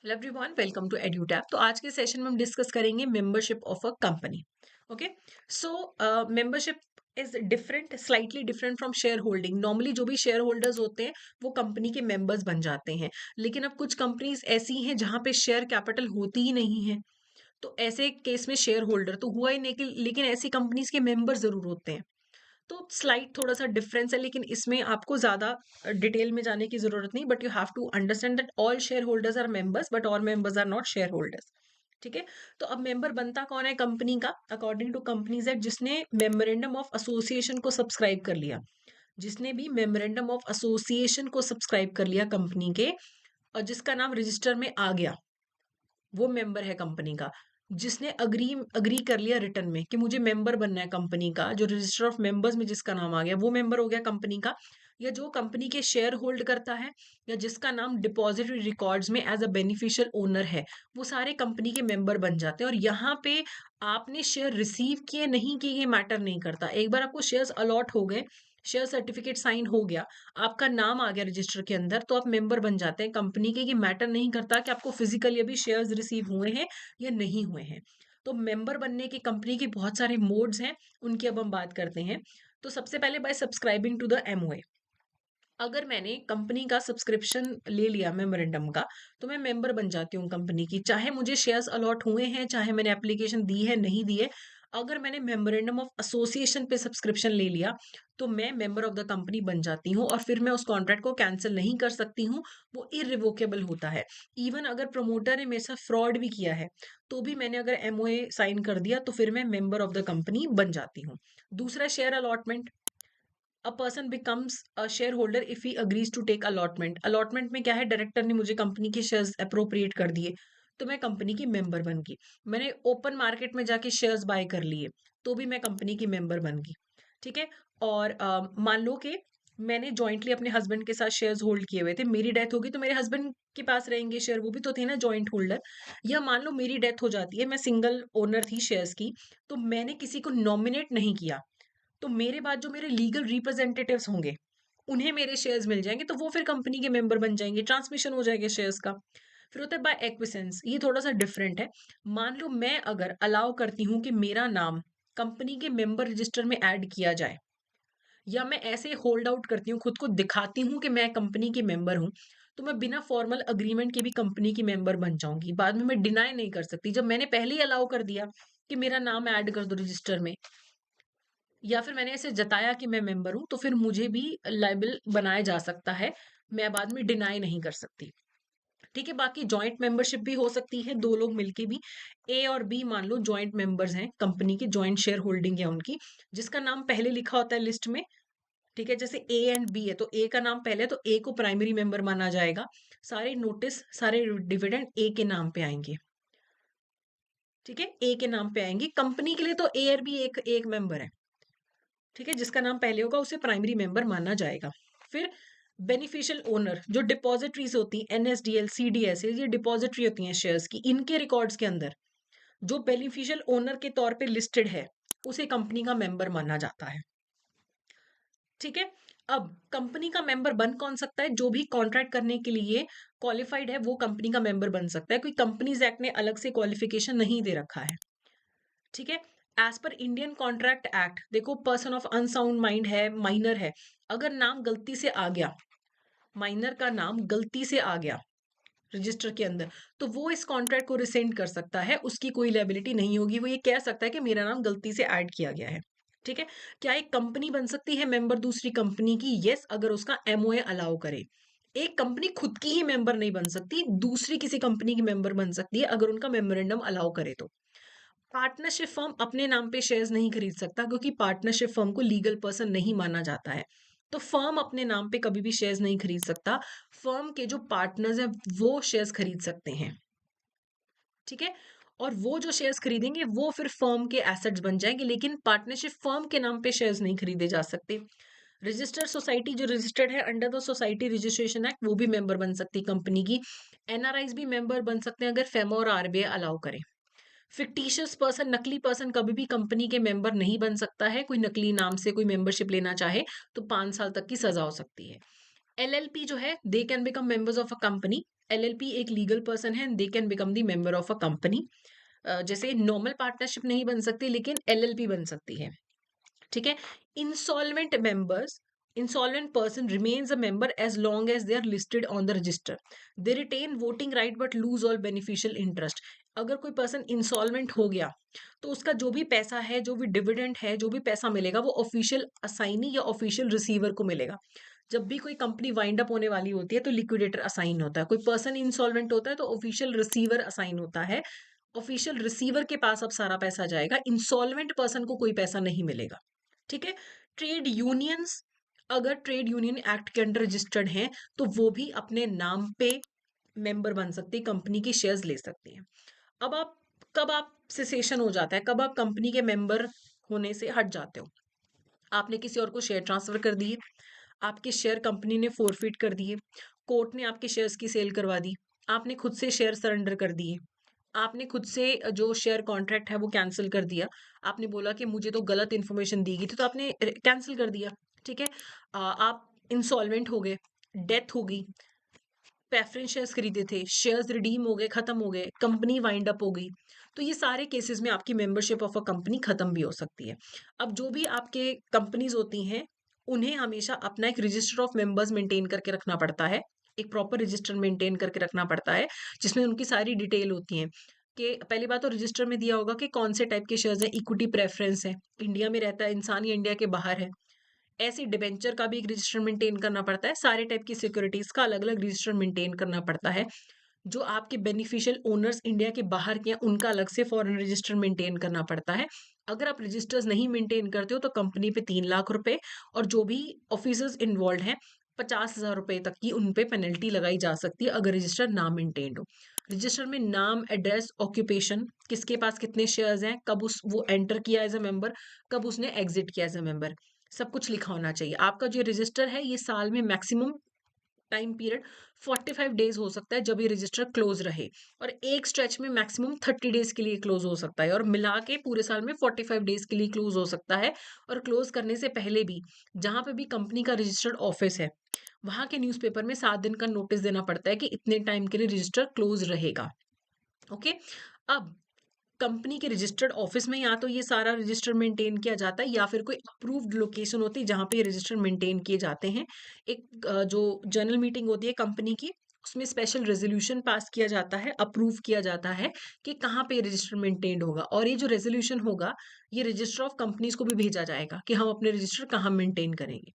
Hello everyone, welcome to Edutap. तो आज के सेशन में हम डिस्कस करेंगे membership of a company. Okay, so membership is different, slightly different from shareholding. Normally जो भी शेयर होल्डर्स होते हैं वो कंपनी के मेंबर्स बन जाते हैं, लेकिन अब कुछ कंपनीज ऐसी हैं जहां पे शेयर कैपिटल होती ही नहीं है। तो ऐसे केस में शेयर होल्डर तो हुआ ही नहीं, लेकिन ऐसी कंपनीज के मेंबर जरूर होते हैं। तो स्लाइड थोड़ा सा डिफरेंस है, लेकिन इसमें आपको ज्यादा डिटेल में जाने की जरूरत नहीं। But you have to understand that all share holders are members, but all members are not share holders. ठीक है। तो अब मेंबर बनता कौन है कंपनी का? अकॉर्डिंग टू कंपनीज एक्ट, जिसने मेमोरेंडम ऑफ एसोसिएशन को सब्सक्राइब कर लिया, जिसने भी मेमोरेंडम ऑफ एसोसिएशन को सब्सक्राइब कर लिया कंपनी के, और जिसका नाम रजिस्टर में आ गया, वो मेंबर है कंपनी का। जिसने अग्री अग्री कर लिया रिटर्न में कि मुझे मेंबर बनना है कंपनी का, जो रजिस्टर ऑफ मेंबर्स में जिसका नाम आ गया, वो मेंबर हो गया कंपनी का। या जो कंपनी के शेयर होल्ड करता है, या जिसका नाम डिपॉजिटरी रिकॉर्ड्स में एज अ बेनिफिशियल ओनर है, वो सारे कंपनी के मेंबर बन जाते हैं। और यहाँ पे आपने शेयर रिसीव किए नहीं किए ये मैटर नहीं करता। एक बार आपको शेयर्स अलॉट हो गए, शेयर सर्टिफिकेट साइन हो गया, आपका नाम आ गया रजिस्टर के अंदर, तो आप मेंबर बन जाते हैं कंपनी के। ये मैटर नहीं करता कि आपको फिजिकली अभी शेयर्स रिसीव हुए हैं या नहीं हुए हैं। तो मेंबर बनने की कंपनी के बहुत सारे मोड्स हैं, उनकी अब हम बात करते हैं। तो सबसे पहले by subscribing to the MOA. अगर मैंने कंपनी का सब्सक्रिप्शन ले लिया मेमोरेंडम का, तो मैं मेंबर बन जाती हूँ कंपनी की, चाहे मुझे शेयर्स अलॉट हुए हैं, चाहे मैंने एप्लीकेशन दी है नहीं दी है। अगर मैंने मेमोरेंडम ऑफ एसोसिएशन पे सब्सक्रिप्शन ले लिया, तो मैं मेंबर ऑफ द कंपनी बन जाती हूँ, और फिर मैं उस कॉन्ट्रैक्ट को कैंसिल नहीं कर सकती हूँ। वो इरिवोकेबल होता है। इवन अगर प्रमोटर ने मेरे साथ फ्रॉड भी किया है, तो भी मैंने अगर एमओए साइन कर दिया, तो फिर मैं मेंबर ऑफ द कंपनी बन जाती हूँ। दूसरा, share allotment. A person becomes a share holder if he agrees to take allotment. Allotment में क्या है? डायरेक्टर ने मुझे कंपनी के शेयर्स अप्रोप्रिएट कर दिए, तो मैं कंपनी की मेंबर बन गई। मैंने ओपन मार्केट में जाके शेयर्स बाय कर लिए, तो भी मैं कंपनी की मेंबर बन गई। ठीक है। और मान लो कि मैंने जॉइंटली अपने हस्बैंड के साथ शेयर्स होल्ड किए हुए थे, मेरी डेथ होगी तो मेरे हस्बैंड के पास रहेंगे शेयर, वो भी तो थे ना जॉइंट होल्डर। या मान लो मेरी डेथ हो जाती है, मैं सिंगल ओनर थी शेयर्स की, तो मैंने किसी को नॉमिनेट नहीं किया, तो मेरे बाद जो मेरे लीगल रिप्रेजेंटेटिव्स होंगे, उन्हें मेरे शेयर्स मिल जाएंगे, तो वो फिर कंपनी के मेंबर बन जाएंगे, ट्रांसमिशन हो जाएगा शेयर्स का। फिर होता है बाय एक्विसेंस। ये थोड़ा सा डिफरेंट है। मान लो मैं अगर अलाउ करती हूँ कि मेरा नाम कंपनी के मेंबर रजिस्टर में ऐड किया जाए, या मैं ऐसे होल्ड आउट करती हूँ, खुद को दिखाती हूँ कि मैं कंपनी की मेंबर हूँ, तो मैं बिना फॉर्मल अग्रीमेंट के भी कंपनी की मेंबर बन जाऊंगी। बाद में मैं डिनाई नहीं कर सकती। जब मैंने पहले ही अलाउ कर दिया कि मेरा नाम ऐड कर दो रजिस्टर में, या फिर मैंने ऐसे जताया कि मैं मेंबर हूँ, तो फिर मुझे भी लायबल बनाया जा सकता है। मैं बाद में डिनाई नहीं कर सकती। ठीक है। बाकी जॉइंट मेंबरशिप भी हो सकती है, दो लोग मिलके भी। ए और बी मान लो जॉइंट मेंबर्स हैं कंपनी के, जॉइंट शेयर होल्डिंग है उनकी, जिसका नाम पहले लिखा होता है लिस्ट में। ठीक है। जैसे ए एंड बी है, तो ए का नाम पहले है, तो ए को प्राइमरी मेंबर माना जाएगा। सारे नोटिस, सारे डिविडेंड ए के नाम पे आएंगे। ठीक है। ए के नाम पे आएंगे। कंपनी के लिए तो ए और बी एक एक मेंबर है। ठीक है। जिसका नाम पहले होगा उसे प्राइमरी मेंबर माना जाएगा। फिर बेनिफिशियल ओनर, जो डिपॉजिटरीज होती हैं, एनएसडीएल, सीडीएस, ये डिपॉजिटरी होती हैं शेयर्स की, इनके रिकॉर्ड्स के अंदर जो बेनिफिशियल ओनर के तौर पे लिस्टेड है, उसे कंपनी का मेंबर माना जाता है। ठीक है। अब कंपनी का मेंबर बन कौन सकता है? जो भी कॉन्ट्रैक्ट करने के लिए क्वालिफाइड है, वो कंपनी का मेंबर बन सकता है। कोई कंपनीज एक्ट ने अलग से क्वालिफिकेशन नहीं दे रखा है। ठीक है। As per Indian contract act, देखो, पर्सन ऑफ अनसाउंड माइंड है, माइनर है, अगर नाम गलती से आ गया, माइनर का नाम गलती से आ गया रजिस्टर के अंदर, तो वो इस कॉन्ट्रैक्ट को रिसेंड कर सकता है। उसकी कोई लायबिलिटी नहीं होगी। वो ये कह सकता है कि मेरा नाम गलती से ऐड किया गया है। ठीक है। क्या एक कंपनी बन सकती है मेंबर दूसरी कंपनी की? यस, अगर उसका एमओए अलाउ करे। एक कंपनी खुद की ही मेंबर नहीं बन सकती, दूसरी किसी कंपनी की मेंबर बन सकती है, अगर उनका मेमोरेंडम अलाउ करे तो। पार्टनरशिप फर्म अपने नाम पे शेयर्स नहीं खरीद सकता, क्योंकि पार्टनरशिप फर्म को लीगल पर्सन नहीं माना जाता है। तो फर्म अपने नाम पे कभी भी शेयर्स नहीं खरीद सकता। फर्म के जो पार्टनर्स हैं, वो शेयर्स खरीद सकते हैं। ठीक है। और वो जो शेयर्स खरीदेंगे वो फिर फर्म के एसेट्स बन जाएंगे, लेकिन पार्टनरशिप फर्म के नाम पे शेयर्स नहीं खरीदे जा सकते। रजिस्टर्ड सोसाइटी जो रजिस्टर्ड है under the society registration act, वो भी मेंबर बन सकती है कंपनी की। एनआरआईज भी मेंबर बन सकते हैं, अगर फेमा और आरबीआई अलाउ करें। फिक्टिशियस पर्सन, नकली पर्सन, कभी भी कंपनी के मेंबर नहीं बन सकता है। कोई नकली नाम से कोई मेंबरशिप लेना चाहे तो 5 साल तक की सजा हो सकती है। एलएलपी जो है, they can become members of a company. LLP एक लीगल पर्सन है, they can become the member of a company. जैसे नॉर्मल पार्टनरशिप नहीं बन सकती, लेकिन LLP बन सकती है। ठीक है। Insolvent members, insolvent person remains a member as long as they are listed on the register. They retain voting right but lose all beneficial interest. अगर कोई पर्सन इंसॉल्वेंट हो गया तो उसका जो भी पैसा है, जो भी डिविडेंड है, जो भी पैसा मिलेगा, वो ऑफिशियल असाइनी या ऑफिशियल रिसीवर को मिलेगा। जब भी कोई कंपनी वाइंड अप होने वाली होती है तो लिक्विडेटर असाइन होता है, कोई पर्सन इंसॉल्वेंट होता है तो ऑफिशियल रिसीवर असाइन होता है। ऑफिशियल रिसीवर के पास अब सारा पैसा जाएगा, इंसॉल्वेंट पर्सन को कोई पैसा नहीं मिलेगा। ठीक है। ट्रेड यूनियंस, अगर ट्रेड यूनियन एक्ट के अंडर रजिस्टर्ड हैं तो वो भी अपने नाम पे मेंबर बन सकती है, कंपनी की शेयर्स ले सकती हैं। अब आप कब आप सेसेशन हो जाता है, कब आप कंपनी के मेंबर होने से हट जाते हो? आपने किसी और को शेयर ट्रांसफर कर दिए, आपके शेयर कंपनी ने फोरफिट कर दिए, कोर्ट ने आपके शेयर्स की सेल करवा दी, आपने खुद से शेयर सरेंडर कर दिए, आपने खुद से जो शेयर कॉन्ट्रैक्ट है वो कैंसिल कर दिया, आपने बोला कि मुझे तो गलत इन्फॉर्मेशन दी गई थी, तो आपने कैंसिल कर दिया। ठीक है। आप इंसॉल्वेंट हो गए, डेथ हो गई, प्रेफरेंस शेयर्स खरीदे थे, शेयर्स रिडीम हो गए, खत्म हो गए, कंपनी वाइंड अप हो गई, तो ये सारे केसेस में आपकी मेंबरशिप ऑफ अ कंपनी खत्म भी हो सकती है। अब जो भी आपके कंपनीज होती हैं, उन्हें हमेशा अपना एक रजिस्टर ऑफ मेंबर्स मेंटेन करके रखना पड़ता है, एक प्रॉपर रजिस्टर मेंटेन करके रखना पड़ता है, जिसमें उनकी सारी डिटेल होती है। कि पहली बात तो रजिस्टर में दिया होगा कि कौन से टाइप के शेयर्स हैं, इक्विटी प्रेफरेंस है, इंडिया में रहता है इंसान या इंडिया के बाहर है, ऐसे डिबेंचर का भी एक रजिस्टर मेंटेन करना पड़ता है, सारे टाइप की सिक्योरिटीज का अलग अलग रजिस्टर मेंटेन करना पड़ता है। जो आपके बेनिफिशियल ओनर्स इंडिया के बाहर के हैं, उनका अलग से फॉरेन रजिस्टर मेंटेन करना पड़ता है। अगर आप रजिस्टर्स नहीं मेंटेन करते हो तो कंपनी पे 3 लाख रुपए, और जो भी ऑफिसर्स इन्वॉल्व हैं 50,000 रुपए तक की उन पे पेनल्टी लगाई जा सकती है, अगर रजिस्टर ना मेंटेन हो। रजिस्टर में नाम, एड्रेस, ऑक्यूपेशन, किसके पास कितने शेयर्स हैं, कब उस वो एंटर किया एज अ मेंबर, कब उसने एग्जिट किया एज अ मेंबर, सब कुछ लिखा होना चाहिए। आपका जो रजिस्टर है ये साल में मैक्सिमम टाइम पीरियड 45 डेज हो सकता है जब ये रजिस्टर क्लोज रहे, और एक स्ट्रेच में मैक्सिमम 30 डेज के लिए क्लोज हो सकता है, और मिला के पूरे साल में 45 डेज के लिए क्लोज हो सकता है। और क्लोज करने से पहले भी जहां पे भी कंपनी का रजिस्टर्ड ऑफिस है, वहां के न्यूज़पेपर में 7 दिन का नोटिस देना पड़ता है कि इतने टाइम के लिए रजिस्टर क्लोज रहेगा। ओके। अब कंपनी के रजिस्टर्ड ऑफिस में या तो ये सारा रजिस्टर मेंटेन किया जाता है, या फिर कोई अप्रूव्ड लोकेशन होती है जहां पे ये रजिस्टर मेंटेन किए जाते हैं। एक जो जनरल मीटिंग होती है कंपनी की, उसमें स्पेशल रेजोल्यूशन पास किया जाता है, अप्रूव किया जाता है कि कहाँ पे रजिस्टर मेंटेन होगा, और ये जो रेजोल्यूशन होगा ये रजिस्टर ऑफ कंपनीज को भी भेजा जाएगा कि हम अपने रजिस्टर कहाँ मेंटेन करेंगे।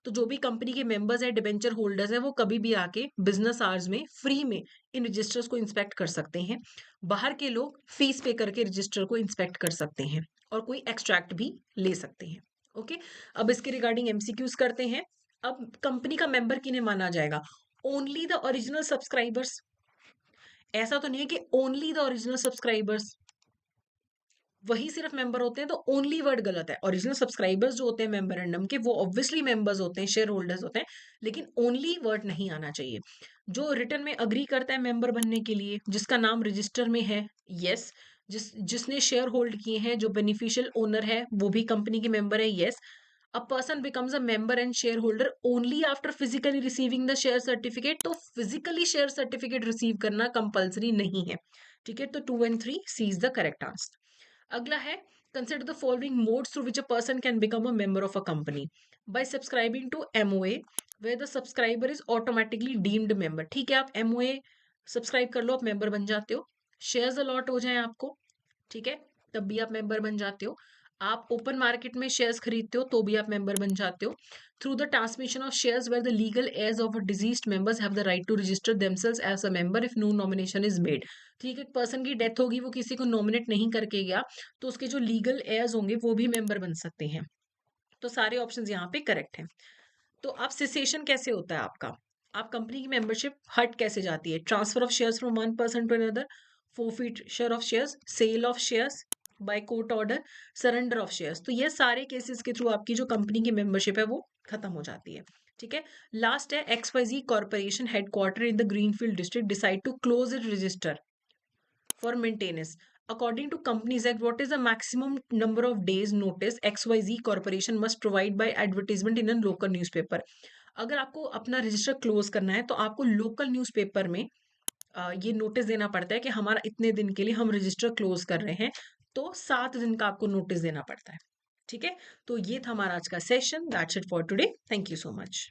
तो जो भी कंपनी के मेंबर्स है, डिबेंचर होल्डर्स है, वो कभी भी आके बिजनेस आवर्स में फ्री में इन रजिस्टर्स को इंस्पेक्ट कर सकते हैं। बाहर के लोग फीस पे करके रजिस्टर को इंस्पेक्ट कर सकते हैं, और कोई एक्सट्रैक्ट भी ले सकते हैं। ओके। अब इसके रिगार्डिंग एमसीक्यूज करते हैं। अब कंपनी का मेंबर किन्हें माना जाएगा? Only the original subscribers. ऐसा तो नहीं है कि ओनली द ओरिजिनल सब्सक्राइबर्स वही सिर्फ मेंबर होते हैं, तो ओनली वर्ड गलत है। ओरिजिनल सब्सक्राइबर्स जो होते हैं मेंबरंडम के, वो ऑब्वियसली मेंबर्स होते हैं, शेयर होल्डर्स होते हैं, लेकिन ओनली वर्ड नहीं आना चाहिए। जो रिटर्न में अग्री करता है मेंबर बनने के लिए, जिसका नाम रजिस्टर में है, यस। जिसने शेयर होल्ड किए हैं, जो बेनिफिशियल ओनर है वो भी कंपनी के मेंबर है, yes. A person becomes a member and share holder only after physically receiving the share certificate. तो फिजिकली शेयर सर्टिफिकेट रिसीव करना कंपल्सरी नहीं है। ठीक है। तो 2 and 3 C is the correct answer. अगला है, consider the following modes through which a person can become a member of a company. By subscribing to MOA where the subscriber is automatically deemed member. ठीक है, आप MOA subscribe कर लो, आप member बन जाते हो। शेयर्स अलॉट हो जाए आपको, ठीक है, तब भी आप मेंबर बन जाते हो। आप ओपन मार्केट में शेयर्स खरीदते हो तो भी आप मेंबर बन जाते हो। Through the transmission of shares where the legal heirs of a deceased members have the right to register themselves as a member if no nomination is made. ठीक है, एक पर्सन की डेथ होगी, वो किसी को नॉमिनेट नहीं करके गया, तो उसके जो लीगल heirs होंगे वो भी मेंबर बन सकते हैं। तो सारे ऑप्शन यहाँ पे करेक्ट हैं। तो आप सेसेशन कैसे होता है आपका? आप कंपनी की मेंबरशिप हट कैसे जाती है? Transfer of shares from one person to another, forfeiture of shares, sale of shares by court order, surrender of shares. तो ये सारे केसेस के थ्रू आपकी जो कंपनी की मेंबरशिप है वो खत्म हो जाती है। ठीक है। लास्ट है, XYZ corporation headquarter in the greenfield district decide to close it register for maintenance. According to Companies Act, what is the maximum number of days notice XYZ Corporation must provide by advertisement in a local newspaper? अगर आपको अपना register close करना है तो आपको local newspaper में ये notice देना पड़ता है कि हमारा इतने दिन के लिए हम रजिस्टर क्लोज कर रहे हैं, तो 7 दिन का आपको नोटिस देना पड़ता है। ठीक है, तो ये था हमारा आज का session. That's it for today. Thank you so much.